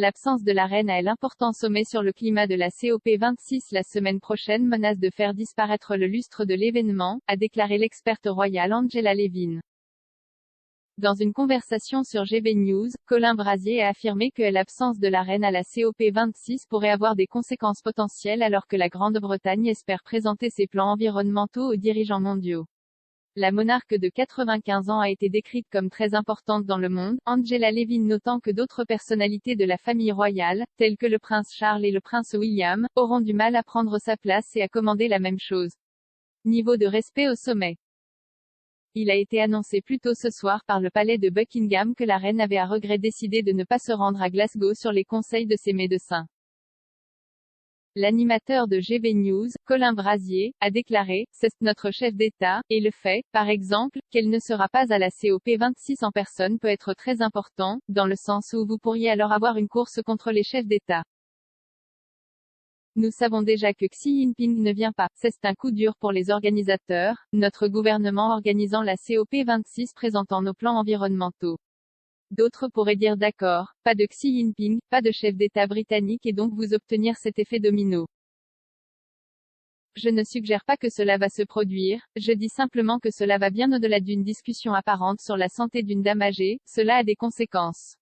L'absence de la reine à l'important sommet sur le climat de la COP26 la semaine prochaine menace de faire disparaître le lustre de l'événement, a déclaré l'experte royale Angela Levin. Dans une conversation sur GB News, Colin Brazier a affirmé que l'absence de la reine à la COP26 pourrait avoir des conséquences potentielles alors que la Grande-Bretagne espère présenter ses plans environnementaux aux dirigeants mondiaux. La monarque de 95 ans a été décrite comme très importante dans le monde, Angela Levin notant que d'autres personnalités de la famille royale, telles que le prince Charles et le prince William, auront du mal à prendre sa place et à commander la même chose. Niveau de respect au sommet. Il a été annoncé plus tôt ce soir par le palais de Buckingham que la reine avait à regret décidé de ne pas se rendre à Glasgow sur les conseils de ses médecins. L'animateur de GB News, Colin Brazier, a déclaré « C'est notre chef d'État, et le fait, par exemple, qu'elle ne sera pas à la COP26 en personne peut être très important, dans le sens où vous pourriez alors avoir une course contre les chefs d'État. Nous savons déjà que Xi Jinping ne vient pas. C'est un coup dur pour les organisateurs, notre gouvernement organisant la COP26 présentant nos plans environnementaux. D'autres pourraient dire d'accord, pas de Xi Jinping, pas de chef d'État britannique et donc vous obtenir cet effet domino. Je ne suggère pas que cela va se produire, je dis simplement que cela va bien au-delà d'une discussion apparente sur la santé d'une dame âgée, cela a des conséquences.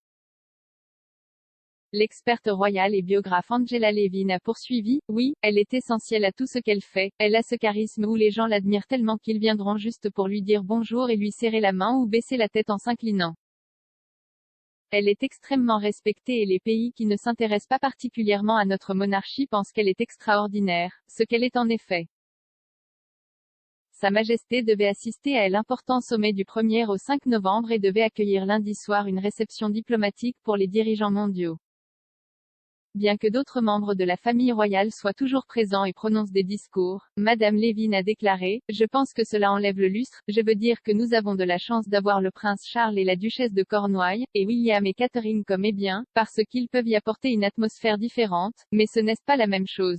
L'experte royale et biographe Angela Levin a poursuivi, oui, elle est essentielle à tout ce qu'elle fait, elle a ce charisme où les gens l'admirent tellement qu'ils viendront juste pour lui dire bonjour et lui serrer la main ou baisser la tête en s'inclinant. Elle est extrêmement respectée et les pays qui ne s'intéressent pas particulièrement à notre monarchie pensent qu'elle est extraordinaire, ce qu'elle est en effet. Sa Majesté devait assister à l'important sommet du 1er au 5 novembre et devait accueillir lundi soir une réception diplomatique pour les dirigeants mondiaux. Bien que d'autres membres de la famille royale soient toujours présents et prononcent des discours, Madame Levin a déclaré « Je pense que cela enlève le lustre, je veux dire que nous avons de la chance d'avoir le prince Charles et la duchesse de Cornouailles, et William et Catherine comme bien, parce qu'ils peuvent y apporter une atmosphère différente, mais ce n'est pas la même chose.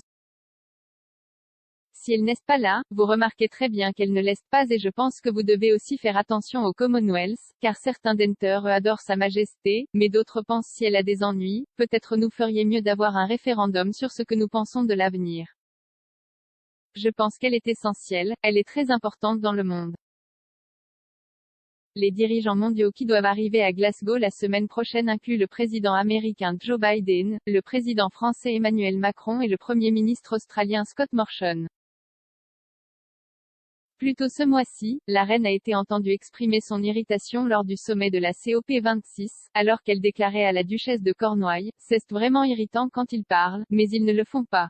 Si elle n'est pas là, vous remarquez très bien qu'elle ne l'est pas et je pense que vous devez aussi faire attention au Commonwealth, car certains d'entre eux adorent Sa Majesté, mais d'autres pensent si elle a des ennuis, peut-être nous feriez mieux d'avoir un référendum sur ce que nous pensons de l'avenir. Je pense qu'elle est essentielle, elle est très importante dans le monde. Les dirigeants mondiaux qui doivent arriver à Glasgow la semaine prochaine incluent le président américain Joe Biden, le président français Emmanuel Macron et le premier ministre australien Scott Morrison. Plus tôt ce mois-ci, la reine a été entendue exprimer son irritation lors du sommet de la COP26, alors qu'elle déclarait à la duchesse de Cornouailles « C'est vraiment irritant quand ils parlent, mais ils ne le font pas ».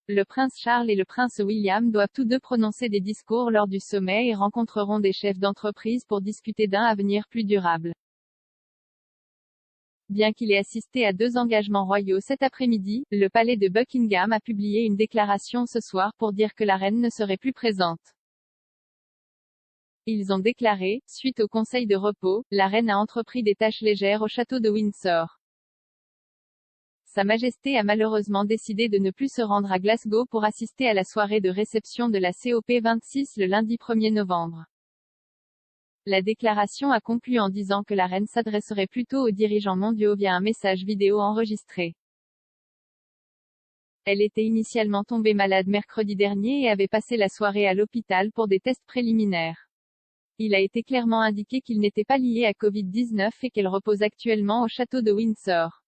Le prince Charles et le prince William doivent tous deux prononcer des discours lors du sommet et rencontreront des chefs d'entreprise pour discuter d'un avenir plus durable. Bien qu'il ait assisté à 2 engagements royaux cet après-midi, le palais de Buckingham a publié une déclaration ce soir pour dire que la reine ne serait plus présente. Ils ont déclaré, suite au conseil de repos, la reine a entrepris des tâches légères au château de Windsor. Sa Majesté a malheureusement décidé de ne plus se rendre à Glasgow pour assister à la soirée de réception de la COP26 le lundi 1er novembre. La déclaration a conclu en disant que la reine s'adresserait plutôt aux dirigeants mondiaux via un message vidéo enregistré. Elle était initialement tombée malade mercredi dernier et avait passé la soirée à l'hôpital pour des tests préliminaires. Il a été clairement indiqué qu'il n'était pas lié à Covid-19 et qu'elle repose actuellement au château de Windsor.